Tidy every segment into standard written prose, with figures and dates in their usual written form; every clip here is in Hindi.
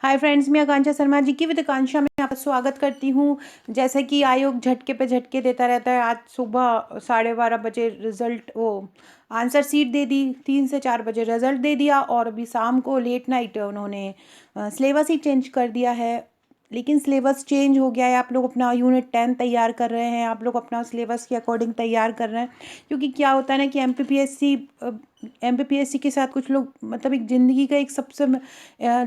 हाय फ्रेंड्स, मैं आकांक्षा शर्मा जी की विद आकांक्षा में आपका स्वागत करती हूँ। जैसे कि आयोग झटके पे झटके देता रहता है, आज सुबह 12:30 बजे रिजल्ट वो आंसर शीट दे दी, 3 से 4 बजे रिजल्ट दे दिया और अभी शाम को लेट नाइट उन्होंने सिलेबस ही चेंज कर दिया है। लेकिन सिलेबस चेंज हो गया है, आप लोग अपना यूनिट 10 तैयार कर रहे हैं, आप लोग अपना सिलेबस के अकॉर्डिंग तैयार कर रहे हैं। क्योंकि क्या होता है ना कि एमपीपीएससी के साथ कुछ लोग मतलब एक ज़िंदगी का एक सबसे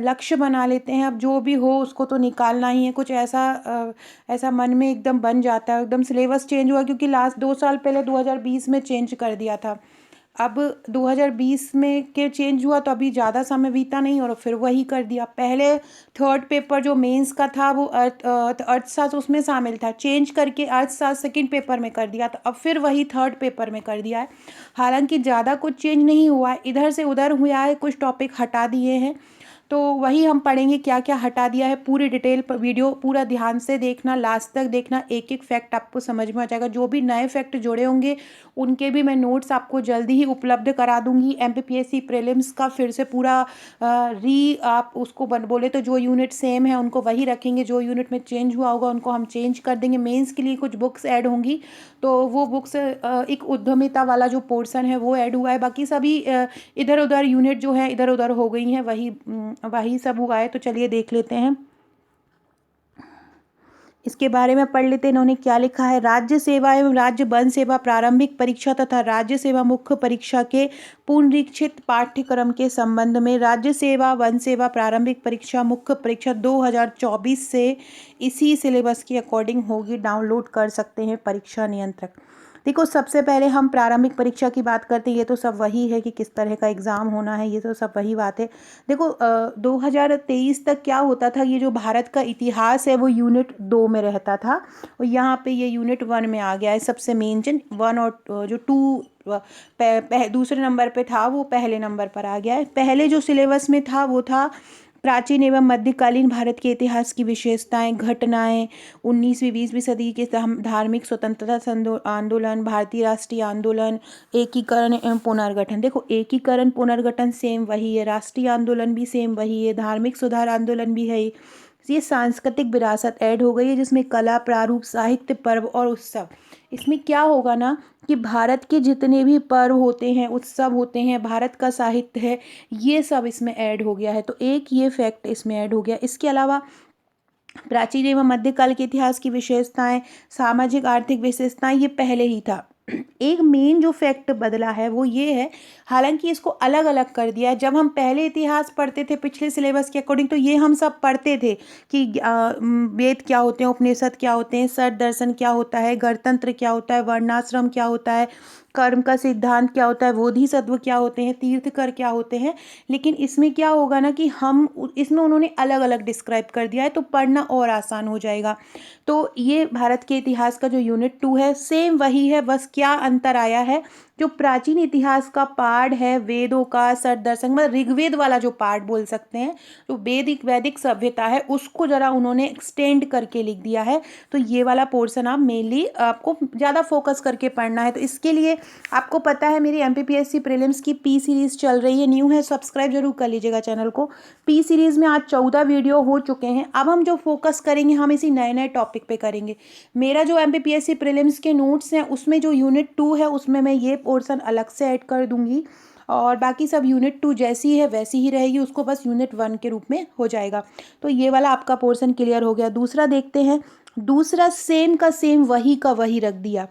लक्ष्य बना लेते हैं। अब जो भी हो उसको तो निकालना ही है, कुछ ऐसा मन में एकदम बन जाता है। एकदम सिलेबस चेंज हुआ क्योंकि लास्ट 2 साल पहले 2020 में चेंज कर दिया था। अब 2020 में के चेंज हुआ तो अभी ज़्यादा समय बीता नहीं और फिर वही कर दिया। पहले थर्ड पेपर जो मेंस का था वो अर्थशास्त्र उसमें शामिल था, चेंज करके अर्थशास्त्र सेकंड पेपर में कर दिया था, अब फिर वही थर्ड पेपर में कर दिया है। हालांकि ज़्यादा कुछ चेंज नहीं हुआ है, इधर से उधर हुआ है, कुछ टॉपिक हटा दिए हैं। तो वही हम पढ़ेंगे क्या क्या हटा दिया है। पूरी डिटेल पर वीडियो पूरा ध्यान से देखना, लास्ट तक देखना, एक एक फैक्ट आपको समझ में आ जाएगा। जो भी नए फैक्ट जुड़े होंगे उनके भी मैं नोट्स आपको जल्दी ही उपलब्ध करा दूंगी। एमपीपीएससी प्रीलिम्स का फिर से पूरा आप उसको बोले तो जो यूनिट सेम है उनको वही रखेंगे, जो यूनिट में चेंज हुआ होगा उनको हम चेंज कर देंगे। मेंस के लिए कुछ बुक्स ऐड होंगी, तो वो बुक्स एक उद्यमिता वाला जो पोर्शन है वो ऐड हुआ है। बाकी सभी इधर उधर यूनिट जो है इधर उधर हो गई हैं, वही सब हुआ है। तो चलिए देख लेते हैं, इसके बारे में पढ़ लेते हैं इन्होंने क्या लिखा है। राज्य सेवा एवं राज्य वन सेवा प्रारंभिक परीक्षा तथा राज्य सेवा मुख्य परीक्षा के पुनरीक्षित पाठ्यक्रम के संबंध में राज्य सेवा वन सेवा प्रारंभिक परीक्षा मुख्य परीक्षा 2024 से इसी सिलेबस के अकॉर्डिंग होगी। डाउनलोड कर सकते हैं परीक्षा नियंत्रक। देखो, सबसे पहले हम प्रारंभिक परीक्षा की बात करते हैं, ये तो सब वही है कि किस तरह का एग्ज़ाम होना है, ये तो सब वही बात है। देखो 2023 तक क्या होता था, ये जो भारत का इतिहास है वो यूनिट 2 में रहता था और यहाँ पे ये यूनिट 1 में आ गया है। सबसे मेन चीज 1 और जो 2 दूसरे नंबर पे था वो पहले नंबर पर आ गया है। पहले जो सिलेबस में था वो था प्राचीन एवं मध्यकालीन भारत के इतिहास की विशेषताएं, घटनाएं, 19वीं 20वीं सदी के धार्मिक स्वतंत्रता आंदोलन, भारतीय राष्ट्रीय आंदोलन, एकीकरण एवं पुनर्गठन। देखो, एकीकरण पुनर्गठन सेम वही है, राष्ट्रीय आंदोलन भी सेम वही है, धार्मिक सुधार आंदोलन भी है। ये सांस्कृतिक विरासत ऐड हो गई है जिसमें कला, प्रारूप, साहित्य, पर्व और उत्सव। इसमें क्या होगा ना कि भारत के जितने भी पर्व होते हैं, उत्सव होते हैं, भारत का साहित्य है, ये सब इसमें ऐड हो गया है। तो एक ये फैक्ट इसमें ऐड हो गया। इसके अलावा प्राचीन एवं मध्यकाल के इतिहास की विशेषताएं, सामाजिक आर्थिक विशेषताएं, ये पहले ही था। एक मेन जो फैक्ट बदला है वो ये है, हालांकि इसको अलग अलग कर दिया है। जब हम पहले इतिहास पढ़ते थे पिछले सिलेबस के अकॉर्डिंग तो ये हम सब पढ़ते थे कि वेद क्या होते हैं, उपनिषद क्या होते हैं, सर दर्शन क्या होता है, गणतंत्र क्या होता है, वर्णाश्रम क्या होता है, कर्म का सिद्धांत क्या होता है, बोधिसत्व क्या होते हैं, तीर्थकर क्या होते हैं। लेकिन इसमें क्या होगा ना कि इसमें उन्होंने अलग अलग डिस्क्राइब कर दिया है, तो पढ़ना और आसान हो जाएगा। तो ये भारत के इतिहास का जो यूनिट 2 है सेम वही है, बस क्या अंतर आया है, जो प्राचीन इतिहास का पार्ट है वेदों का, सरदर्शन मतलब ऋग्वेद वाला जो पार्ट बोल सकते हैं, जो वैदिक सभ्यता है उसको जरा उन्होंने एक्सटेंड करके लिख दिया है। तो ये वाला पोर्शन आप मेनली आपको ज़्यादा फोकस करके पढ़ना है। तो इसके लिए आपको पता है मेरी एमपीपीएससी प्रीलिम्स की पी सीरीज़ चल रही है, न्यू है सब्सक्राइब जरूर कर लीजिएगा चैनल को। पी सीरीज़ में आज 14 वीडियो हो चुके हैं। अब हम जो फोकस करेंगे हम इसी नए नए टॉपिक पे करेंगे। मेरा जो एमपीपीएससी प्रीलिम्स के नोट्स हैं उसमें जो यूनिट 2 है उसमें मैं ये पोर्शन अलग से ऐड कर दूंगी और बाकी सब यूनिट 2 जैसी है वैसी ही रहेगी, उसको बस यूनिट 1 के रूप में हो जाएगा। तो ये वाला आपका पोर्शन क्लियर हो गया। दूसरा देखते हैं, दूसरा सेम का सेम वही का वही रख दिया।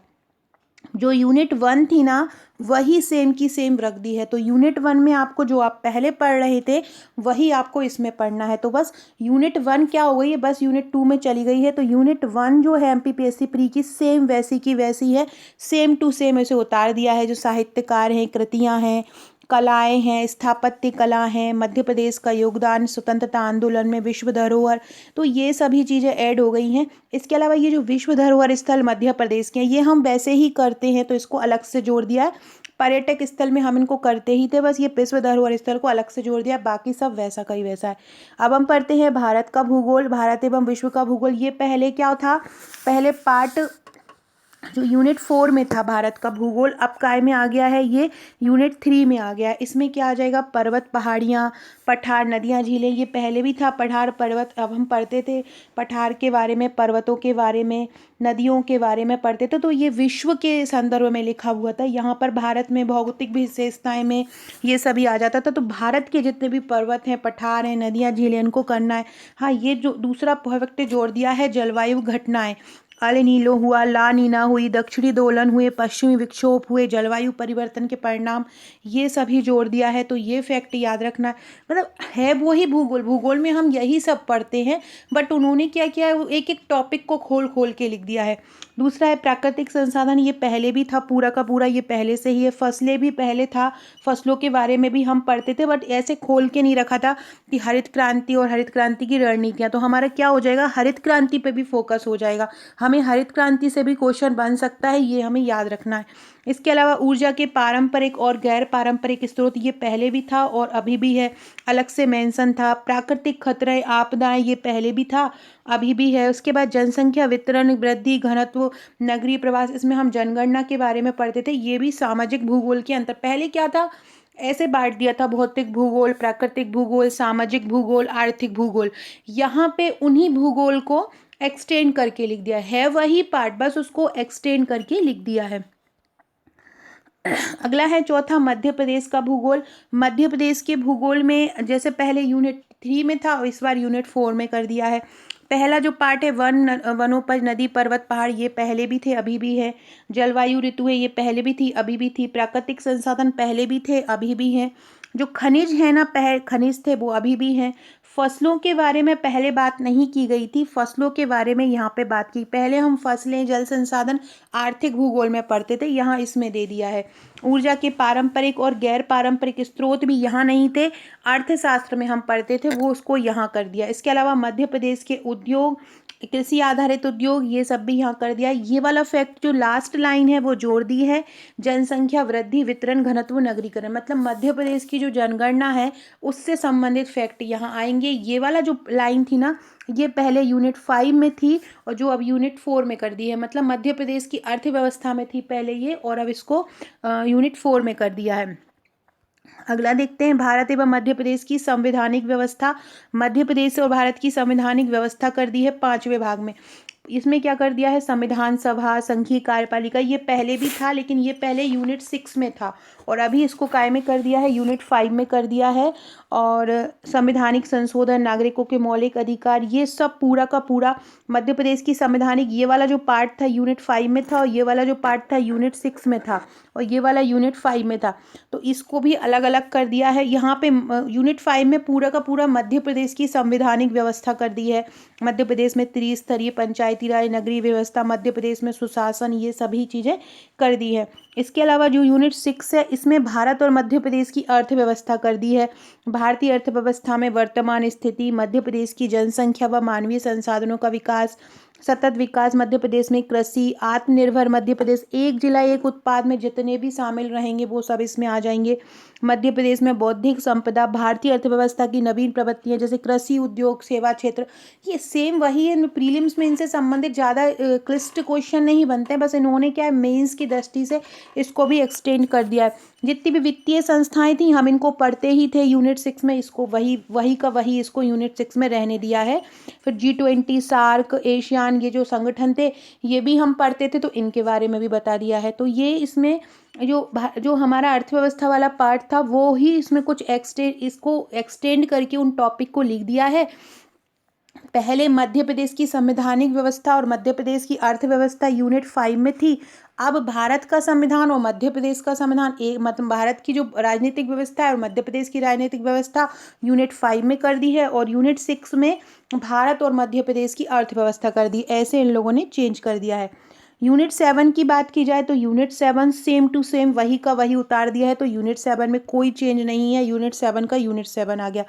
जो यूनिट 1 थी ना वही सेम की सेम रख दी है। तो यूनिट 1 में आपको जो आप पहले पढ़ रहे थे वही आपको इसमें पढ़ना है। तो बस यूनिट 1 क्या हो गई है, बस यूनिट 2 में चली गई है। तो यूनिट 1 जो है एमपीपीएससी प्री की सेम वैसी की वैसी है, सेम टू सेम इसे उतार दिया है। जो साहित्यकार हैं, कृतियाँ हैं, कलाएं हैं, स्थापत्य कला हैं, मध्य प्रदेश का योगदान स्वतंत्रता आंदोलन में, विश्व धरोहर, तो ये सभी चीज़ें ऐड हो गई हैं। इसके अलावा ये जो विश्व धरोहर स्थल मध्य प्रदेश के हैं ये हम वैसे ही करते हैं तो इसको अलग से जोड़ दिया है। पर्यटक स्थल में हम इनको करते ही थे, बस ये विश्व धरोहर स्थल को अलग से जोड़ दिया, बाकी सब वैसा का ही वैसा है। अब हम पढ़ते हैं भारत का भूगोल, भारत एवं विश्व का भूगोल। ये पहले क्या था, पहले पार्ट जो यूनिट 4 में था भारत का भूगोल, अब काय में आ गया है, ये यूनिट 3 में आ गया है। इसमें क्या आ जाएगा, पर्वत, पहाड़ियाँ, पठार, नदियाँ, झीलें। ये पहले भी था पठार पर्वत, अब हम पढ़ते थे पठार के बारे में, पर्वतों के बारे में, नदियों के बारे में पढ़ते थे। तो ये विश्व के संदर्भ में लिखा हुआ था। यहाँ पर भारत में भौगोलिक विशेषताएं में ये सभी आ जाता था। तो भारत के जितने भी पर्वत हैं, पठार हैं, नदियाँ, झीलें, इनको करना है। हाँ, ये जो दूसरा पॉइंट जोड़ दिया है, जलवायु घटनाएं, अल नीनो हुआ, ला नीना हुई, दक्षिणी दोलन हुए, पश्चिमी विक्षोभ हुए, जलवायु परिवर्तन के परिणाम, ये सभी जोड़ दिया है। तो ये फैक्ट याद रखना है। मतलब है वो ही भूगोल, भूगोल में हम यही सब पढ़ते हैं, बट उन्होंने क्या किया है, वो एक एक टॉपिक को खोल खोल के लिख दिया है। दूसरा है प्राकृतिक संसाधन, ये पहले भी था पूरा का पूरा, ये पहले से ही है। फसलें भी पहले था, फसलों के बारे में भी हम पढ़ते थे, बट ऐसे खोल के नहीं रखा था कि हरित क्रांति और हरित क्रांति की रणनीतियाँ। तो हमारा क्या हो जाएगा, हरित क्रांति पे भी फोकस हो जाएगा। हमें हरित क्रांति से भी क्वेश्चन बन सकता है, ये हमें याद रखना है। इसके अलावा ऊर्जा के पारंपरिक और गैर पारंपरिक स्रोत, ये पहले भी था और अभी भी है, अलग से मेंशन था। प्राकृतिक खतरे, आपदाएं, ये पहले भी था, अभी भी है। उसके बाद जनसंख्या वितरण, वृद्धि, घनत्व, नगरीय प्रवास, इसमें हम जनगणना के बारे में पढ़ते थे। ये भी सामाजिक भूगोल के अंतर, पहले क्या था, ऐसे बांट दिया था, भौतिक भूगोल, प्राकृतिक भूगोल, सामाजिक भूगोल, आर्थिक भूगोल। यहाँ पे उन्हीं भूगोल को एक्सटेंड करके लिख दिया है, वही पार्ट, बस उसको एक्सटेंड करके लिख दिया है। अगला है चौथा, मध्य प्रदेश का भूगोल। मध्य प्रदेश के भूगोल में जैसे पहले यूनिट 3 में था और इस बार यूनिट 4 में कर दिया है। पहला जो पार्ट है, वनोपज, नदी, पर्वत, पहाड़, ये पहले भी थे, अभी भी है। जलवायु, ऋतु है, ये पहले भी थी, अभी भी थी। प्राकृतिक संसाधन पहले भी थे, अभी भी हैं। जो खनिज है ना, खनिज थे, वो अभी भी हैं। फसलों के बारे में पहले बात नहीं की गई थी, फसलों के बारे में यहाँ पे बात की। पहले हम फसलें, जल संसाधन आर्थिक भूगोल में पढ़ते थे, यहाँ इसमें दे दिया है। ऊर्जा के पारंपरिक और गैर पारंपरिक स्रोत भी यहाँ नहीं थे, अर्थशास्त्र में हम पढ़ते थे, वो उसको यहाँ कर दिया। इसके अलावा मध्य प्रदेश के उद्योग, कृषि आधारित उद्योग, ये सब भी यहाँ कर दिया। ये वाला फैक्ट जो लास्ट लाइन है वो जोड़ दी है, जनसंख्या वृद्धि, वितरण, घनत्व, नगरीकरण। मतलब मध्य प्रदेश की जो जनगणना है उससे संबंधित फैक्ट यहाँ आएंगे। ये वाला जो लाइन थी ना, ये पहले यूनिट 5 में थी और जो अब यूनिट 4 में कर दी है। मतलब मध्य प्रदेश की अर्थव्यवस्था में थी पहले ये, और अब इसको यूनिट 4 में कर दिया है। अगला देखते हैं, भारत एवं मध्य प्रदेश की संवैधानिक व्यवस्था। मध्य प्रदेश और भारत की संवैधानिक व्यवस्था कर दी है 5वें भाग में। इसमें क्या कर दिया है, संविधान सभा, संघीय कार्यपालिका, ये पहले भी था, लेकिन ये पहले यूनिट 6 में था और अभी इसको काय में कर दिया है, यूनिट 5 में कर दिया है। और संवैधानिक संशोधन, नागरिकों के मौलिक अधिकार, ये सब पूरा का पूरा मध्य प्रदेश की संवैधानिक, ये वाला जो पार्ट था यूनिट 5 में था और ये वाला जो पार्ट था यूनिट 6 में था और ये वाला यूनिट 5 में था। तो इसको भी अलग अलग कर दिया है। यहाँ पे यूनिट 5 में पूरा का पूरा मध्य प्रदेश की संवैधानिक व्यवस्था कर दी है। मध्य प्रदेश में त्रिस्तरीय पंचायती राज, नगरीय व्यवस्था, मध्य प्रदेश में सुशासन, ये सभी चीज़ें कर दी है। इसके अलावा जो यूनिट 6 है, इसमें भारत और मध्य प्रदेश की अर्थव्यवस्था कर दी है। भारतीय अर्थव्यवस्था में वर्तमान स्थिति, मध्य प्रदेश की जनसंख्या व मानवीय संसाधनों का विकास, सतत विकास मध्य प्रदेश में, कृषि, आत्मनिर्भर मध्य प्रदेश, एक जिला एक उत्पाद में जितने भी शामिल रहेंगे वो सब इसमें आ जाएंगे। मध्य प्रदेश में बौद्धिक संपदा, भारतीय अर्थव्यवस्था की नवीन प्रवृत्तियां जैसे कृषि, उद्योग, सेवा क्षेत्र, ये सेम वही है। प्रीलिम्स में इनसे संबंधित ज़्यादा क्लिष्ट क्वेश्चन नहीं बनते हैं, बस इन्होंने क्या है, मेंस की दृष्टि से इसको भी एक्सटेंड कर दिया है। जितनी भी वित्तीय संस्थाएं थी हम इनको पढ़ते ही थे यूनिट 6 में, इसको वही का वही इसको यूनिट 6 में रहने दिया है। फिर G20, सार्क, एशियान, ये जो संगठन थे ये भी हम पढ़ते थे, तो इनके बारे में भी बता दिया है। तो ये इसमें जो हमारा अर्थव्यवस्था वाला पार्ट था वो ही इसमें कुछ एक्सटेंड करके उन टॉपिक को लिख दिया है। पहले मध्य प्रदेश की संवैधानिक व्यवस्था और मध्य प्रदेश की अर्थव्यवस्था यूनिट 5 में थी। अब भारत का संविधान और मध्य प्रदेश का संविधान, एक मतलब भारत की जो राजनीतिक व्यवस्था है और मध्य प्रदेश की राजनीतिक व्यवस्था यूनिट 5 में कर दी है और यूनिट 6 में भारत और मध्य प्रदेश की अर्थव्यवस्था कर दी। ऐसे इन लोगों ने चेंज कर दिया है। यूनिट 7 की बात की जाए तो यूनिट 7 सेम टू सेम वही का वही उतार दिया है, तो यूनिट 7 में कोई चेंज नहीं है। यूनिट 7 का यूनिट 7 आ गया।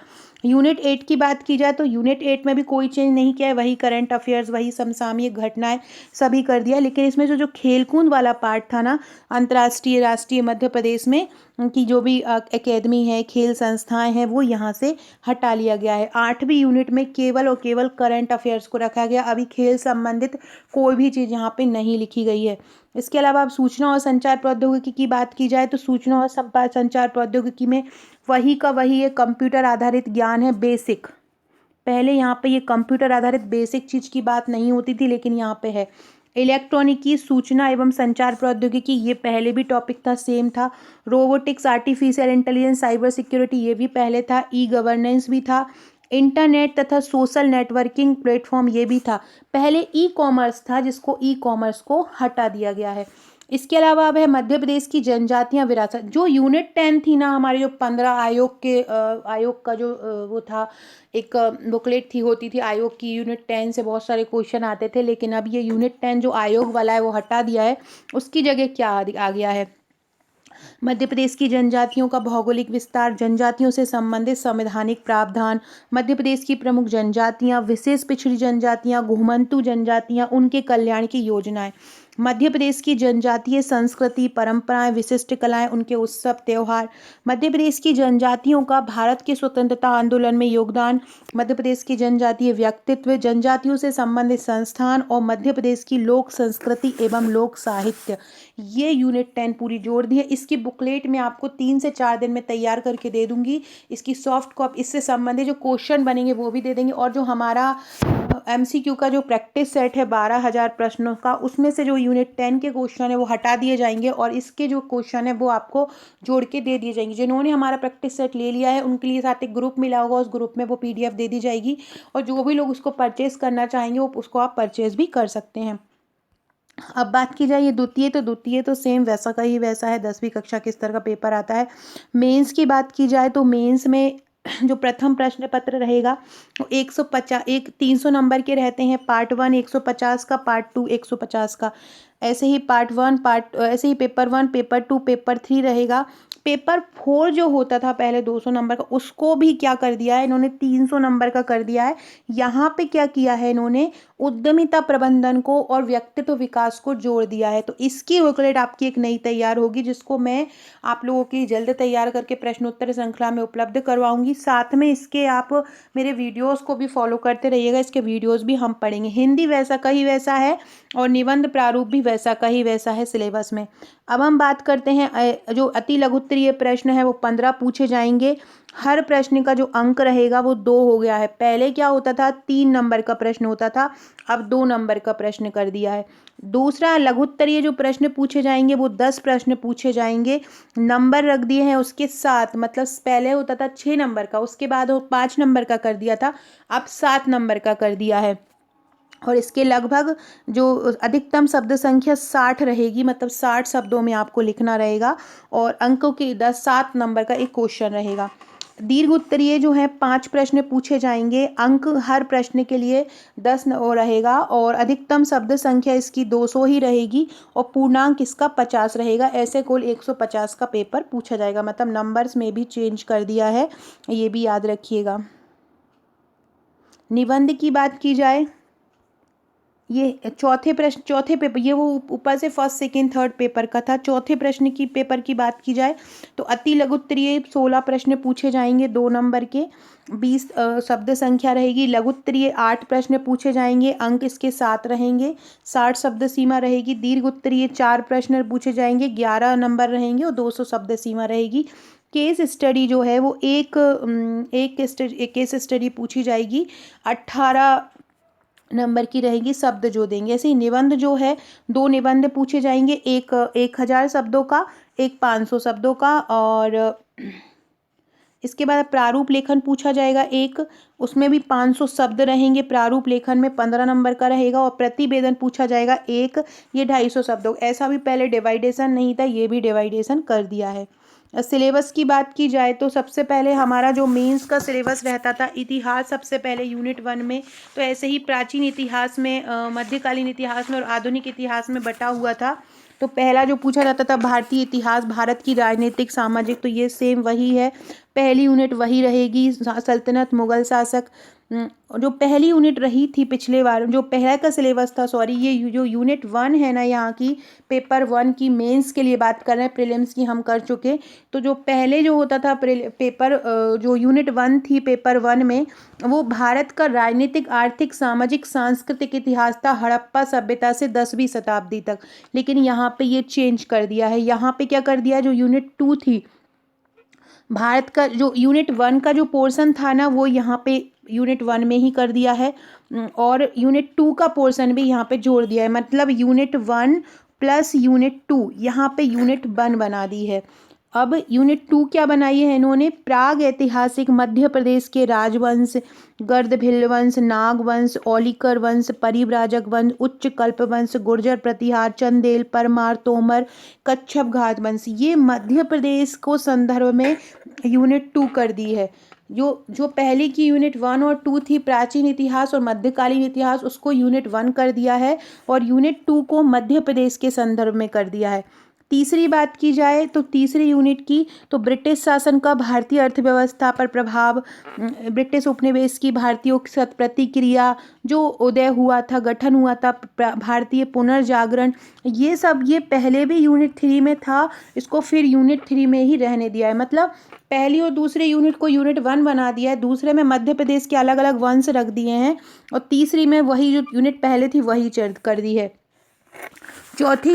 यूनिट 8 की बात की जाए तो यूनिट 8 में भी कोई चेंज नहीं किया है, वही करंट अफेयर्स, वही समसामयिक घटनाएं सभी कर दिया। लेकिन इसमें जो खेलकूद वाला पार्ट था ना, अंतर्राष्ट्रीय, राष्ट्रीय, मध्य प्रदेश में, की जो भी एकेडमी है, खेल संस्थाएं हैं, वो यहाँ से हटा लिया गया है। 8वीं यूनिट में केवल और केवल करंट अफेयर्स को रखा गया। अभी खेल संबंधित कोई भी चीज़ यहाँ पे नहीं लिखी गई है। इसके अलावा अब सूचना और संचार प्रौद्योगिकी की बात की जाए तो सूचना और संचार प्रौद्योगिकी में वही का वही एक कंप्यूटर आधारित ज्ञान है, बेसिक। पहले यहाँ पे ये कंप्यूटर आधारित बेसिक चीज़ की बात नहीं होती थी, लेकिन यहाँ पे है। इलेक्ट्रॉनिकी, सूचना एवं संचार प्रौद्योगिकी, ये पहले भी टॉपिक था, सेम था। Robotics, artificial intelligence, cyber security, ये भी पहले था। ई गवर्नेंस भी था। इंटरनेट तथा सोशल नेटवर्किंग प्लेटफॉर्म, ये भी था। पहले ई कॉमर्स था, जिसको ई कॉमर्स को हटा दिया गया है। इसके अलावा अब है मध्य प्रदेश की जनजातियां विरासत। जो यूनिट 10 थी ना हमारी, जो 15 आयोग का जो वो था, एक बुकलेट थी, होती थी आयोग की। यूनिट 10 से बहुत सारे क्वेश्चन आते थे, लेकिन अब ये यूनिट 10 जो आयोग वाला है वो हटा दिया है। उसकी जगह क्या आ गया है? मध्य प्रदेश की जनजातियों का भौगोलिक विस्तार, जनजातियों से संबंधित संवैधानिक प्रावधान, मध्य प्रदेश की प्रमुख जनजातियां, विशेष पिछड़ी जनजातियां, घुमंतू जनजातियां, उनके कल्याण की योजनाएं, मध्य प्रदेश की जनजातीय संस्कृति, परंपराएं, विशिष्ट कलाएं, उनके उत्सव त्योहार, मध्य प्रदेश की जनजातियों का भारत के स्वतंत्रता आंदोलन में योगदान, मध्य प्रदेश की जनजातीय व्यक्तित्व, जनजातियों से संबंधित संस्थान और मध्य प्रदेश की लोक संस्कृति एवं लोक साहित्य। ये यूनिट 10 पूरी जोड़ दी है। इसकी बुकलेट मैं आपको 3 से 4 दिन में तैयार करके दे दूंगी। इसकी सॉफ्ट कॉपी, इससे संबंधित जो क्वेश्चन बनेंगे वो भी दे देंगे, और जो हमारा MCQ का जो प्रैक्टिस सेट है 12,000 प्रश्नों का, उसमें से जो यूनिट 10 के क्वेश्चन है वो हटा दिए जाएंगे और इसके जो क्वेश्चन है वो आपको जोड़ के दे दिए जाएंगे। जिन्होंने हमारा प्रैक्टिस सेट ले लिया है उनके लिए साथ एक ग्रुप मिला होगा, उस ग्रुप में वो PDF दे दी जाएगी, और जो भी लोग उसको परचेज करना चाहेंगे वो उसको आप परचेज भी कर सकते हैं। अब बात की जाए ये द्वितीय तो सेम वैसा का ही वैसा है। 10वीं कक्षा किस तरह का पेपर आता है। मेंस की बात की जाए तो मेंस में जो प्रथम प्रश्न पत्र रहेगा वो 300 नंबर के रहते हैं। पार्ट 1 150 का, पार्ट 2 150 का। ऐसे ही ऐसे ही पेपर 1, पेपर 2, पेपर 3 रहेगा। पेपर 4 जो होता था पहले 200 नंबर का, उसको भी क्या कर दिया है इन्होंने, 300 नंबर का कर दिया है। यहाँ पे क्या किया है इन्होंने, उद्यमिता प्रबंधन को और व्यक्तित्व विकास को जोड़ दिया है। तो इसकी बुकलेट आपकी एक नई तैयार होगी, जिसको मैं आप लोगों की जल्द तैयार करके प्रश्नोत्तर श्रृंखला में उपलब्ध करवाऊंगी। साथ में इसके आप मेरे वीडियोस को भी फॉलो करते रहिएगा, इसके वीडियोस भी हम पढ़ेंगे। हिंदी वैसा का ही वैसा है और निबंध प्रारूप भी वैसा का ही वैसा है सिलेबस में। अब हम बात करते हैं जो अति लघुत्तरीय प्रश्न है वो 15 पूछे जाएंगे। हर प्रश्न का जो अंक रहेगा वो 2 हो गया है। पहले क्या होता था, 3 नंबर का प्रश्न होता था, अब 2 नंबर का प्रश्न कर दिया है। दूसरा, लघुत्तरीय जो प्रश्न पूछे जाएंगे वो 10 प्रश्न पूछे जाएंगे, नंबर रख दिए हैं उसके साथ। मतलब पहले होता था 6 नंबर का, उसके बाद वो 5 नंबर का कर दिया था, अब 7 नंबर का कर दिया है। और इसके लगभग जो अधिकतम शब्द संख्या 60 रहेगी, मतलब 60 शब्दों में आपको लिखना रहेगा, और अंकों की 7 नंबर का एक क्वेश्चन रहेगा। दीर्घ उत्तरीय जो है 5 प्रश्न पूछे जाएंगे, अंक हर प्रश्न के लिए 10 रहेगा, और अधिकतम शब्द संख्या इसकी 200 ही रहेगी, और पूर्णांक इसका 50 रहेगा। ऐसे कुल 150 का पेपर पूछा जाएगा। मतलब नंबर्स में भी चेंज कर दिया है, ये भी याद रखिएगा। निबंध की बात की जाए, ये चौथे पेपर, ये वो ऊपर से फर्स्ट सेकंड थर्ड पेपर का था। चौथे प्रश्न की पेपर की बात की जाए तो अति लघुत्तरीय 16 प्रश्न पूछे जाएंगे, 2 नंबर के, 20 शब्द संख्या रहेगी। लघुत्तरीय 8 प्रश्न पूछे जाएंगे, अंक इसके 7 रहेंगे, 60 शब्द सीमा रहेगी। दीर्घ उत्तरीय 4 प्रश्न पूछे जाएंगे, 11 नंबर रहेंगे और 200 शब्द सीमा रहेगी। केस स्टडी जो है वो एक केस स्टडी पूछी जाएगी, 18 नंबर की रहेगी, शब्द जो देंगे। ऐसे ही निबंध जो है 2 निबंध पूछे जाएंगे, एक 1000 शब्दों का, एक 500 शब्दों का। और इसके बाद प्रारूप लेखन पूछा जाएगा एक, उसमें भी 500 शब्द रहेंगे। प्रारूप लेखन में 15 नंबर का रहेगा। और प्रतिवेदन पूछा जाएगा एक, ये 250 शब्दों। ऐसा भी पहले डिवाइडेशन नहीं था, ये भी डिवाइडेशन कर दिया है। सिलेबस की बात की जाए तो सबसे पहले हमारा जो मेंस का सिलेबस रहता था, इतिहास सबसे पहले यूनिट 1 में, तो ऐसे ही प्राचीन इतिहास में, मध्यकालीन इतिहास में और आधुनिक इतिहास में बटा हुआ था। तो पहला जो पूछा जाता था भारतीय इतिहास, भारत की राजनीतिक सामाजिक, तो ये सेम वही है। पहली यूनिट वही रहेगी, सल्तनत मुगल शासक। जो पहली यूनिट रही थी पिछले बार, जो पहला का सिलेबस था, सॉरी, ये जो यूनिट 1 है ना, यहाँ की पेपर 1 की मेंस के लिए बात कर रहे हैं, प्रीलिम्स की हम कर चुके। तो जो पहले जो होता था पेपर, जो यूनिट 1 थी पेपर 1 में, वो भारत का राजनीतिक, आर्थिक, सामाजिक, सांस्कृतिक इतिहास था हड़प्पा सभ्यता से 10वीं शताब्दी तक। लेकिन यहाँ पे ये चेंज कर दिया है। यहाँ पे क्या कर दिया है, जो यूनिट 2 थी, भारत का जो यूनिट 1 का जो पोर्शन था ना, वो यहाँ पे यूनिट 1 में ही कर दिया है। और यूनिट 2 का पोर्शन भी यहाँ पे जोड़ दिया है। मतलब यूनिट 1 प्लस यूनिट 2 यहाँ पे यूनिट 1 बना दी है। अब यूनिट 2 क्या बनाई है इन्होंने, प्राग ऐतिहासिक मध्य प्रदेश के राजवंश, गर्दभिल्ल वंश, नाग वंश, औलिकर वंश, परिव्राजक वंश, उच्च कल्प वंश, गुर्जर प्रतिहार, चंदेल, परमार, तोमर, कच्छप घात वंश, ये मध्य प्रदेश को संदर्भ में यूनिट 2 कर दी है। जो जो पहले की यूनिट 1 और 2 थी, प्राचीन इतिहास और मध्यकालीन इतिहास, उसको यूनिट 1 कर दिया है, और यूनिट 2 को मध्य प्रदेश के संदर्भ में कर दिया है। तीसरी बात की जाए तो तीसरी यूनिट की, तो ब्रिटिश शासन का भारतीय अर्थव्यवस्था पर प्रभाव, ब्रिटिश उपनिवेश की भारतीयों के साथ प्रतिक्रिया, जो उदय हुआ था, गठन हुआ था, भारतीय पुनर्जागरण, ये सब ये पहले भी यूनिट 3 में था, इसको फिर यूनिट 3 में ही रहने दिया है। मतलब पहली और दूसरे यूनिट को यूनिट 1 बना दिया है, दूसरे में मध्य प्रदेश के अलग अलग वंश रख दिए हैं, और तीसरी में वही जो यूनिट पहले थी वही कर दी है। चौथी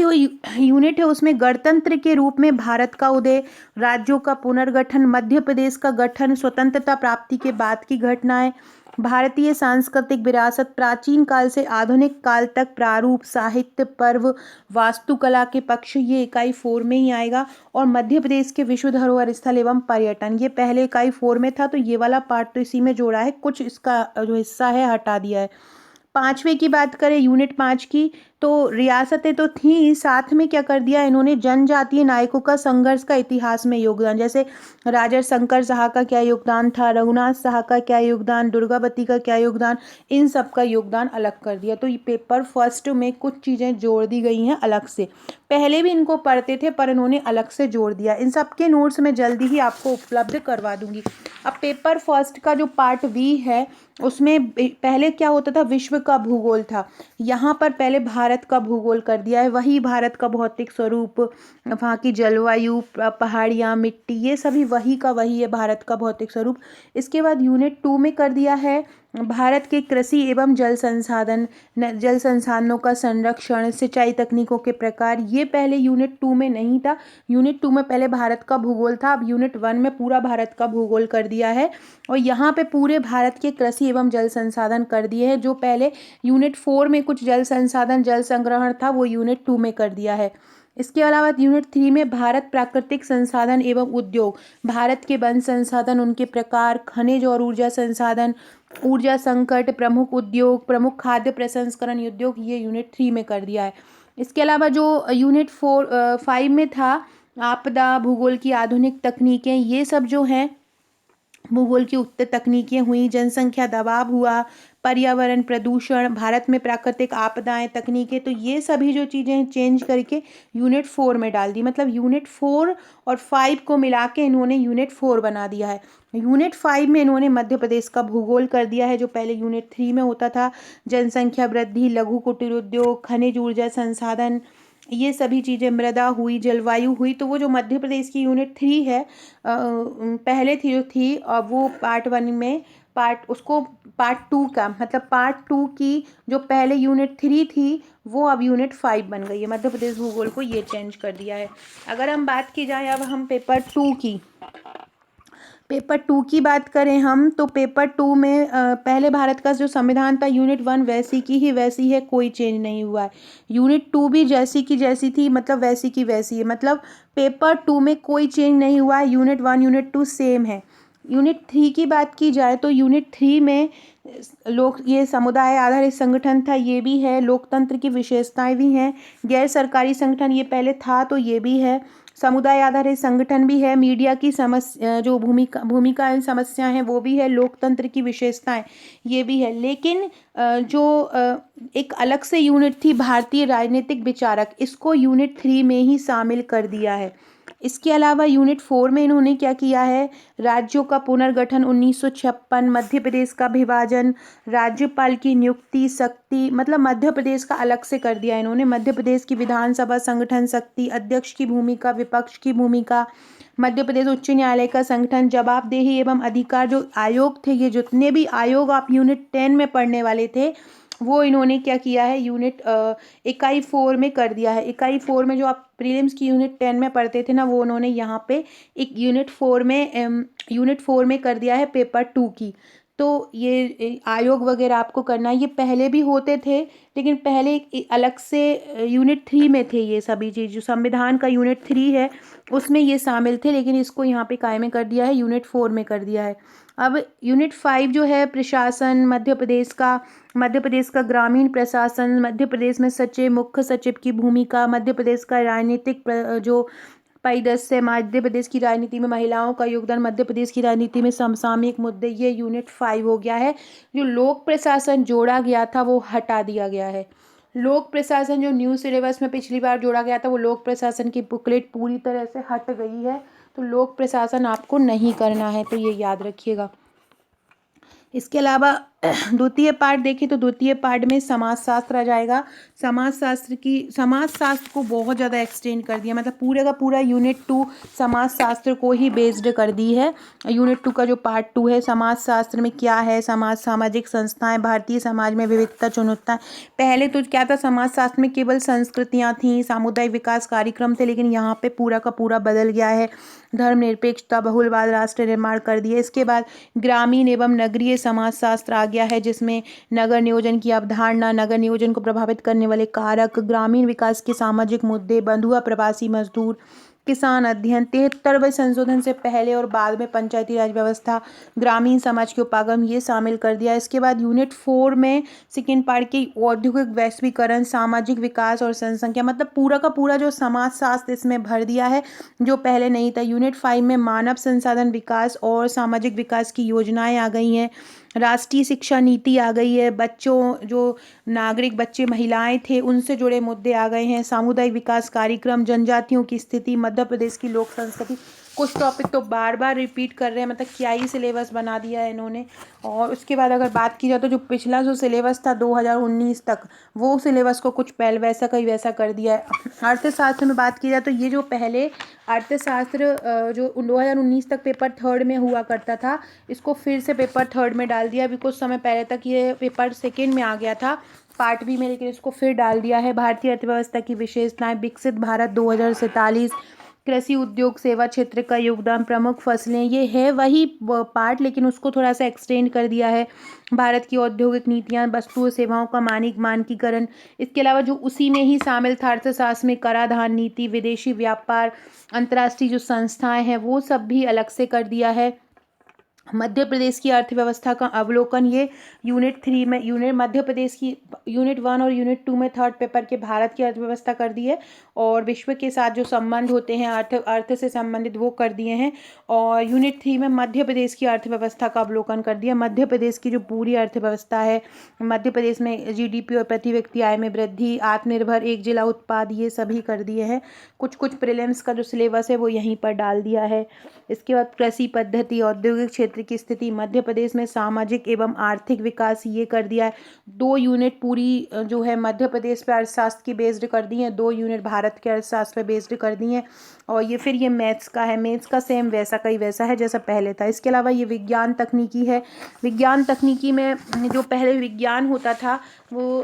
यूनिट है, उसमें गणतंत्र के रूप में भारत का उदय, राज्यों का पुनर्गठन, मध्य प्रदेश का गठन, स्वतंत्रता प्राप्ति के बाद की घटनाएं, भारतीय सांस्कृतिक विरासत, प्राचीन काल से आधुनिक काल तक, प्रारूप, साहित्य, पर्व, वास्तुकला के पक्ष, ये इकाई 4 में ही आएगा। और मध्य प्रदेश के विश्व धरोहर स्थल एवं पर्यटन, ये पहले इकाई 4 में था, तो ये वाला पार्ट तो इसी में जोड़ा है, कुछ इसका जो हिस्सा है हटा दिया है। पांचवे की बात करें, यूनिट 5 की, तो रियासतें तो थी, साथ में क्या कर दिया इन्होंने, जनजातीय नायकों का संघर्ष का इतिहास में योगदान, जैसे राजा शंकर शाह का क्या योगदान था, रघुनाथ शाह का क्या योगदान, दुर्गावती का क्या योगदान, इन सब का योगदान अलग कर दिया। तो ये पेपर फर्स्ट में कुछ चीज़ें जोड़ दी गई हैं अलग से, पहले भी इनको पढ़ते थे पर इन्होंने अलग से जोड़ दिया। इन सब के नोट्स मैं जल्दी ही आपको उपलब्ध करवा दूंगी। अब पेपर फर्स्ट का जो पार्ट बी है, उसमें पहले क्या होता था, विश्व का भूगोल था, यहाँ पर पहले भारत का भूगोल कर दिया है। वही भारत का भौतिक स्वरूप, वहाँ की जलवायु, पहाड़ियाँ, मिट्टी, ये सभी वही का वही है भारत का भौतिक स्वरूप। इसके बाद यूनिट 2 में कर दिया है भारत के कृषि एवं जल संसाधनों का संरक्षण, सिंचाई तकनीकों के प्रकार, ये पहले यूनिट 2 में नहीं था। यूनिट 2 में पहले भारत का भूगोल था, अब यूनिट 1 में पूरा भारत का भूगोल कर दिया है, और यहाँ पे पूरे भारत के कृषि एवं जल संसाधन कर दिए हैं। जो पहले यूनिट 4 में कुछ जल संसाधन, जल संग्रहण था, वो यूनिट 2 में कर दिया है। इसके अलावा यूनिट 3 में भारत प्राकृतिक संसाधन एवं उद्योग, भारत के वन संसाधन, उनके प्रकार, खनिज और ऊर्जा संसाधन, ऊर्जा संकट, प्रमुख उद्योग, प्रमुख खाद्य प्रसंस्करण उद्योग, ये यूनिट 3 में कर दिया है। इसके अलावा जो यूनिट 5 में था, आपदा, भूगोल की आधुनिक तकनीकें, ये सब जो हैं भूगोल की उत्तर तकनीकें हुई, जनसंख्या दबाव हुआ, पर्यावरण प्रदूषण, भारत में प्राकृतिक आपदाएं, तकनीकें, तो ये सभी जो चीज़ें चेंज करके यूनिट 4 में डाल दी। मतलब यूनिट 4 और 5 को मिला के इन्होंने यूनिट 4 बना दिया है। यूनिट 5 में इन्होंने मध्य प्रदेश का भूगोल कर दिया है, जो पहले यूनिट 3 में होता था, जनसंख्या वृद्धि, लघु कुटीर उद्योग, खनिज ऊर्जा संसाधन, ये सभी चीज़ें, मृदा हुई, जलवायु हुई। तो वो जो मध्य प्रदेश की यूनिट 3 है, पहले थी जो थी, अब वो पार्ट 1 में, पार्ट 2 का, मतलब पार्ट 2 की जो पहले यूनिट 3 थी, वो अब यूनिट 5 बन गई है। मध्य प्रदेश भूगोल को ये चेंज कर दिया है। अगर हम बात की जाए अब हम पेपर 2 की बात करें हम, तो पेपर 2 में पहले भारत का जो संविधान था, यूनिट 1 वैसी की ही वैसी है, कोई चेंज नहीं हुआ है। यूनिट 2 भी जैसी की जैसी थी, मतलब वैसी की वैसी है। मतलब पेपर 2 में कोई चेंज नहीं हुआ है, यूनिट 1 यूनिट 2 सेम है। यूनिट 3 की बात की जाए तो यूनिट 3 में ये समुदाय आधारित संगठन था, ये भी है, लोकतंत्र की विशेषताएं भी हैं, गैर सरकारी संगठन ये पहले था तो ये भी है, समुदाय आधारित संगठन भी है, मीडिया की समस्या, जो भूमिका समस्याएं हैं वो भी है, लोकतंत्र की विशेषताएं ये भी है। लेकिन जो एक अलग से यूनिट थी, भारतीय राजनीतिक विचारक, इसको यूनिट 3 में ही शामिल कर दिया है। इसके अलावा यूनिट 4 में इन्होंने क्या किया है, राज्यों का पुनर्गठन 1956, मध्य प्रदेश का विभाजन, राज्यपाल की नियुक्ति शक्ति, मतलब मध्य प्रदेश का अलग से कर दिया इन्होंने, मध्य प्रदेश की विधानसभा संगठन शक्ति, अध्यक्ष की भूमिका, विपक्ष की भूमिका, मध्य प्रदेश उच्च न्यायालय का संगठन, जवाबदेही एवं अधिकार, जो आयोग थे, ये जितने भी आयोग आप यूनिट 10 में पढ़ने वाले थे वो इन्होंने क्या किया है, यूनिट इकाई 4 में कर दिया है। इकाई 4 में जो आप प्रीलिम्स की यूनिट 10 में पढ़ते थे ना, वो उन्होंने यहाँ पे एक यूनिट 4 में कर दिया है पेपर 2 की। तो ये आयोग वगैरह आपको करना है, ये पहले भी होते थे लेकिन पहले अलग से यूनिट 3 में थे ये सभी चीज़, जो संविधान का यूनिट 3 है उसमें ये शामिल थे, लेकिन इसको यहाँ पे कायमे कर दिया है, यूनिट 4 में कर दिया है। अब यूनिट 5 जो है प्रशासन, मध्य प्रदेश का ग्रामीण प्रशासन, मध्य प्रदेश में सचिव, मुख्य सचिव की भूमिका, मध्य प्रदेश का राजनीतिक जो परिदृश्य, मध्य प्रदेश की राजनीति में महिलाओं का योगदान, मध्य प्रदेश की राजनीति में समसामयिक मुद्दे, ये यूनिट 5 हो गया है। जो लोक प्रशासन जोड़ा गया था वो हटा दिया गया है। लोक प्रशासन जो न्यू सिलेबस में पिछली बार जोड़ा गया था, वो लोक प्रशासन की बुकलेट पूरी तरह से हट गई है, तो लोक प्रशासन आपको नहीं करना है, तो ये याद रखिएगा। इसके अलावा द्वितीय पार्ट देखें तो द्वितीय पार्ट में समाजशास्त्र आ जाएगा। समाजशास्त्र को बहुत ज़्यादा एक्सटेंड कर दिया, मतलब पूरे का पूरा यूनिट 2 समाजशास्त्र को ही बेस्ड कर दी है। यूनिट 2 का जो पार्ट 2 है, समाजशास्त्र में क्या है, सामाजिक संस्थाएं, भारतीय समाज में विविधता चुनौतियाँ। पहले तो क्या था, समाजशास्त्र में केवल संस्कृतियाँ थीं, सामुदायिक विकास कार्यक्रम थे, लेकिन यहाँ पे पूरा का पूरा बदल गया है। धर्मनिरपेक्षता, बहुलवाद, राष्ट्र निर्माण कर दिया। इसके बाद ग्रामीण एवं नगरीय समाजशास्त्र आ गया है, जिसमें नगर नियोजन की अवधारणा, नगर नियोजन को प्रभावित करने वाले कारक, ग्रामीण विकास के सामाजिक मुद्दे, बंधुआ प्रवासी मजदूर, किसान अध्ययन, 73वें संशोधन से पहले और बाद में पंचायती राज व्यवस्था, ग्रामीण समाज के उपागम, ये शामिल कर दिया। इसके बाद यूनिट 4 में सेकेंड पार्ट की औद्योगिक वैश्वीकरण, सामाजिक विकास और जनसंख्या, मतलब पूरा का पूरा जो समाजशास्त्र इसमें भर दिया है जो पहले नहीं था। यूनिट 5 में मानव संसाधन विकास और सामाजिक विकास की योजनाएं आ गई हैं, राष्ट्रीय शिक्षा नीति आ गई है, बच्चों जो नागरिक बच्चे महिलाएं थे उनसे जुड़े मुद्दे आ गए हैं, सामुदायिक विकास कार्यक्रम, जनजातियों की स्थिति, मध्य प्रदेश की लोक संस्कृति। कुछ टॉपिक तो बार बार रिपीट कर रहे हैं, मतलब क्या ही सिलेबस बना दिया है इन्होंने। और उसके बाद अगर बात की जाए तो जो पिछला जो सिलेबस था 2019 तक, वो सिलेबस को कुछ पहले वैसा का ही वैसा कर दिया है। अर्थशास्त्र में बात की जाए तो ये जो पहले अर्थशास्त्र जो 2019 तक पेपर 3 में हुआ करता था, इसको फिर से पेपर 3 में डाल दिया। अभी कुछ समय पहले तक ये पेपर 2 में आ गया था पार्ट बी में, लेकिन इसको फिर डाल दिया है। भारतीय अर्थव्यवस्था की विशेषताएं, विकसित भारत 2047, कृषि उद्योग सेवा क्षेत्र का योगदान, प्रमुख फसलें, ये है वही पार्ट, लेकिन उसको थोड़ा सा एक्सटेंड कर दिया है। भारत की औद्योगिक नीतियां, वस्तुओं सेवाओं का मानकीकरण। इसके अलावा जो उसी में ही शामिल था अर्थशास्त्र में कराधान नीति, विदेशी व्यापार, अंतर्राष्ट्रीय जो संस्थाएं हैं वो सब भी अलग से कर दिया है। मध्य प्रदेश की अर्थव्यवस्था का अवलोकन, ये यूनिट 3 में, मध्य प्रदेश की यूनिट 1 और यूनिट 2 में थर्ड पेपर के भारत की अर्थव्यवस्था कर दी है, और विश्व के साथ जो संबंध होते हैं अर्थ से संबंधित वो कर दिए हैं। और यूनिट 3 में मध्य प्रदेश की अर्थव्यवस्था का अवलोकन कर दिया। मध्य प्रदेश की जो पूरी अर्थव्यवस्था है, मध्य प्रदेश में जीडीपी और प्रति व्यक्ति आय में वृद्धि, आत्मनिर्भर, एक जिला उत्पाद, ये सभी कर दिए हैं। कुछ प्रीलिम्स का जो सिलेबस है वो यहीं पर डाल दिया है। इसके बाद कृषि पद्धति, औद्योगिक क्षेत्र की स्थिति, मध्य प्रदेश में सामाजिक एवं आर्थिक विकास, ये कर दिया है। 2 यूनिट पूरी जो है मध्य प्रदेश पे अर्थशास्त्र की बेस्ड कर दी है, 2 यूनिट भारत के अर्थशास्त्र पे बेस्ड कर दी हैं। और ये फिर ये मैथ्स का है, मैथ्स का सेम वैसा का ही वैसा है जैसा पहले था। इसके अलावा ये विज्ञान तकनीकी है। विज्ञान तकनीकी में जो पहले विज्ञान होता था वो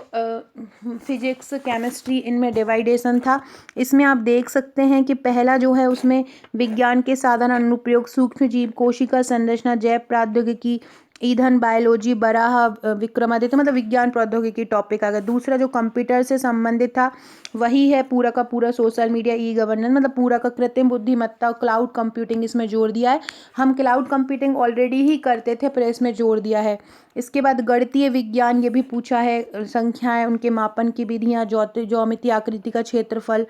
फिजिक्स, केमिस्ट्री, इनमें डिवाइडेशन था। इसमें आप देख सकते हैं कि पहला जो है उसमें विज्ञान के साधन, अनुप्रयोग, सूक्ष्म जीव, कोशिका संरचना, जैव प्रौद्योगिकी, ईंधन, बायोलॉजी, बराह, विक्रमादित्य, मतलब विज्ञान प्रौद्योगिकी टॉपिक आ गया। दूसरा जो कंप्यूटर से संबंधित था वही है पूरा का पूरा सोशल मीडिया, ई गवर्नेंस, मतलब पूरा का कृत्रिम बुद्धिमत्ता, क्लाउड कंप्यूटिंग इसमें जोड़ दिया है। हम क्लाउड कंप्यूटिंग ऑलरेडी ही करते थे पर इसमें जोड़ दिया है। इसके बाद गणितीय विज्ञान, ये भी पूछा है, संख्याएं, उनके मापन की विधियाँ, ज्योमिति, आकृति का क्षेत्रफल।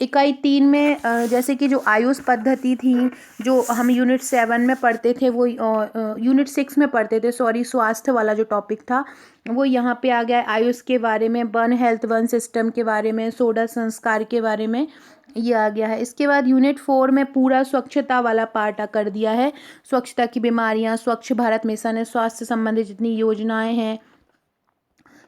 इकाई 3 में जैसे कि जो आयुष पद्धति थी जो हम यूनिट 7 में पढ़ते थे, वो यूनिट 6 में पढ़ते थे, सॉरी, स्वास्थ्य वाला जो टॉपिक था वो यहाँ पे आ गया है। आयुष के बारे में, वन हेल्थ वन सिस्टम के बारे में, सोडा संस्कार के बारे में, ये आ गया है। इसके बाद यूनिट 4 में पूरा स्वच्छता वाला पार्ट कर दिया है। स्वच्छता की बीमारियां, स्वच्छ भारत मिशन है, स्वास्थ्य संबंधित जितनी योजनाएं हैं।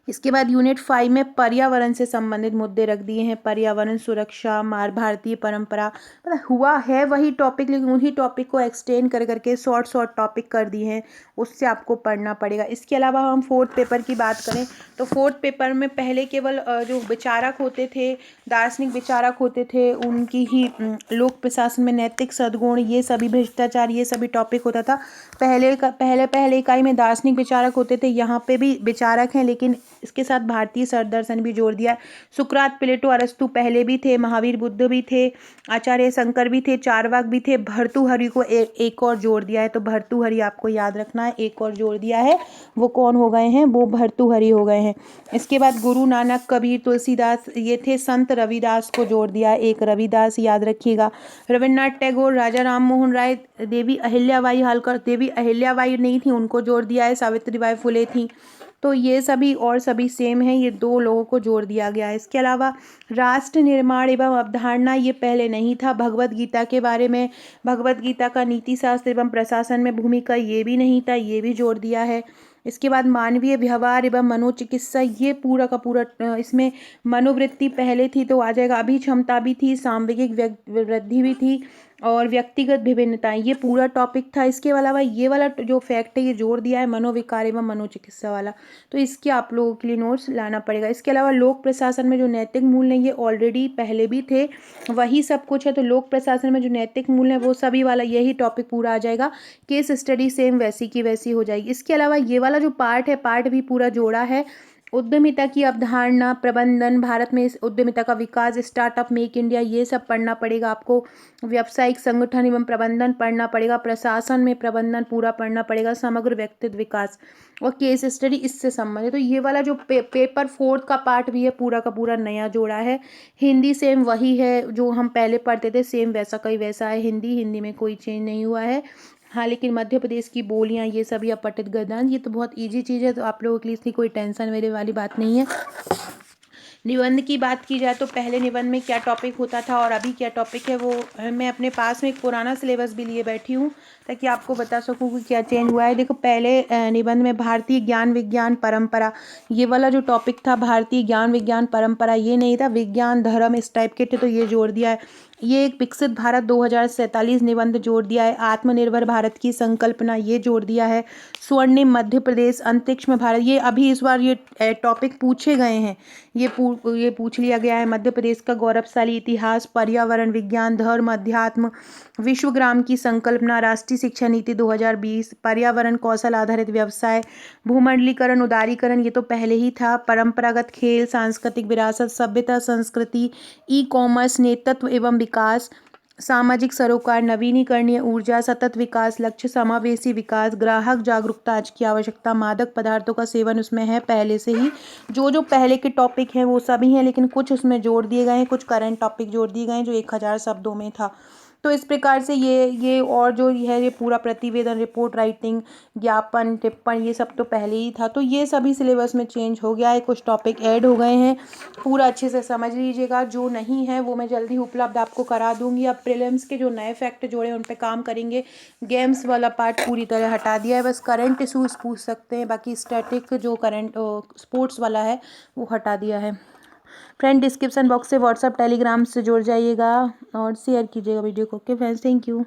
इसके बाद यूनिट 5 में पर्यावरण से संबंधित मुद्दे रख दिए हैं। पर्यावरण सुरक्षा, भारतीय परंपरा, मतलब हुआ है वही टॉपिक लेकिन उन्हीं टॉपिक को एक्सटेंड कर करके शॉर्ट टॉपिक कर दिए हैं, उससे आपको पढ़ना पड़ेगा। इसके अलावा हम फोर्थ पेपर की बात करें तो फोर्थ पेपर में पहले केवल जो विचारक होते थे, दार्शनिक विचारक होते थे, उनकी ही लोक प्रशासन में नैतिक सद्गुण, ये सभी भ्रष्टाचार, ये सभी टॉपिक होता था। पहले इकाई में दार्शनिक विचारक होते थे, यहाँ पे भी विचारक हैं लेकिन इसके साथ भारतीय दर्शन भी जोड़ दिया है। सुकरात, प्लेटो, अरस्तु पहले भी थे, महावीर बुद्ध भी थे, आचार्य शंकर भी थे, चारवाक भी थे। भर्तृहरि को एक और जोड़ दिया है, तो भर्तृहरि आपको याद रखना है, एक और जोड़ दिया है। वो कौन हो गए हैं? वो भर्तृहरि हो गए हैं। इसके बाद गुरु नानक, कबीर, तुलसीदास ये थे। संत रविदास को जोड़ दिया है, एक रविदास याद रखिएगा। रविन्द्रनाथ टैगोर, राजा राम मोहन राय, देवी अहिल्याबाई होलकर, देवी अहिल्याबाई नहीं थी, उनको जोड़ दिया है। सावित्रीबाई फुले थी। तो ये सभी और सभी सेम हैं, ये 2 लोगों को जोड़ दिया गया है। इसके अलावा राष्ट्र निर्माण एवं अवधारणा, ये पहले नहीं था। भगवत गीता के बारे में, भगवत गीता का नीति शास्त्र एवं प्रशासन में भूमिका, ये भी नहीं था, ये भी जोड़ दिया है। इसके बाद मानवीय व्यवहार एवं मनोचिकित्सा, ये पूरा का पूरा, इसमें मनोवृत्ति पहले थी तो आ जाएगा। अभी क्षमता भी थी, सांवेगिक वृद्धि भी थी और व्यक्तिगत विभिन्नताएं, ये पूरा टॉपिक था। इसके अलावा ये वाला जो फैक्ट है ये जोड़ दिया है, मनोविकार एवं मनोचिकित्सा वाला, तो इसके आप लोगों के लिए नोट्स लाना पड़ेगा। इसके अलावा लोक प्रशासन में जो नैतिक मूल्य हैं ये ऑलरेडी पहले भी थे, वही सब कुछ है। तो लोक प्रशासन में जो नैतिक मूल्य है वो सभी वाला यही टॉपिक पूरा आ जाएगा। केस स्टडी सेम वैसी की वैसी हो जाएगी। इसके अलावा ये वाला जो पार्ट है, पार्ट भी पूरा जोड़ा है। उद्यमिता की अवधारणा, प्रबंधन, भारत में इस उद्यमिता का विकास, स्टार्टअप, मेक इंडिया, ये सब पढ़ना पड़ेगा आपको। व्यावसायिक संगठन एवं प्रबंधन पढ़ना पड़ेगा। प्रशासन में प्रबंधन पूरा पढ़ना पड़ेगा। समग्र व्यक्तित्व विकास और केस स्टडी इससे संबंधित। तो ये वाला जो पेपर 4 का पार्ट भी है पूरा का पूरा नया जोड़ा है। हिंदी सेम वही है जो हम पहले पढ़ते थे, सेम वैसा का ही वैसा है। हिंदी में कोई चेंज नहीं हुआ है। हाँ, लेकिन मध्य प्रदेश की बोलियाँ ये सभी अपठित गद्यांश, ये तो बहुत इजी चीज़ है, तो आप लोगों के लिए इसकी कोई टेंशन मेरे वाली बात नहीं है। निबंध की बात की जाए तो पहले निबंध में क्या टॉपिक होता था और अभी क्या टॉपिक है, वो मैं अपने पास में एक पुराना सिलेबस भी लिए बैठी हूँ ताकि आपको बता सकूँ कि क्या चेंज हुआ है। देखो, पहले निबंध में भारतीय ज्ञान विज्ञान परंपरा, ये वाला जो टॉपिक था भारतीय ज्ञान विज्ञान परंपरा, ये नहीं था। विज्ञान धर्म इस टाइप के थे, तो ये जोड़ दिया है। ये एक विकसित भारत 2047 निबंध जोड़ दिया है। आत्मनिर्भर भारत की संकल्पना, ये जोड़ दिया है। स्वर्णिम मध्य प्रदेश, अंतरिक्ष में भारत, ये अभी इस बार ये टॉपिक पूछे गए हैं, ये पूछ लिया गया है। मध्य प्रदेश का गौरवशाली इतिहास, पर्यावरण विज्ञान, धर्म, अध्यात्म, विश्वग्राम की संकल्पना, राष्ट्रीय शिक्षा नीति 2020, पर्यावरण, कौशल आधारित व्यवसाय, भूमंडलीकरण, उदारीकरण, ये तो पहले ही था। परंपरागत खेल, सांस्कृतिक विरासत, सभ्यता संस्कृति, ई कॉमर्स, नेतृत्व एवं विकास, सामाजिक सरोकार, नवीनीकरणीय ऊर्जा, सतत विकास लक्ष्य, समावेशी विकास, ग्राहक जागरूकता, आज की आवश्यकता, मादक पदार्थों का सेवन उसमें है पहले से ही। जो पहले के टॉपिक हैं वो सभी हैं, लेकिन कुछ उसमें जोड़ दिए गए हैं, कुछ करंट टॉपिक जोड़ दिए गए हैं जो 1000 शब्दों में था। तो इस प्रकार से ये और जो है ये पूरा प्रतिवेदन, रिपोर्ट राइटिंग, ज्ञापन, टिप्पण, ये सब तो पहले ही था। तो ये सभी सिलेबस में चेंज हो गया है, कुछ टॉपिक ऐड हो गए हैं। पूरा अच्छे से समझ लीजिएगा, जो नहीं है वो मैं जल्दी उपलब्ध आपको करा दूंगी। अब प्रीलिम्स के जो नए फैक्ट जोड़े उन पे काम करेंगे। गेम्स वाला पार्ट पूरी तरह हटा दिया है, बस करंट इशूज़ पूछ सकते हैं, बाकी स्टैटिक जो करंट स्पोर्ट्स वाला है वो हटा दिया है। फ्रेंड, डिस्क्रिप्शन बॉक्स से व्हाट्सअप टेलीग्राम से जुड़ जाइएगा और शेयर कीजिएगा वीडियो को। Okay friends, thank you.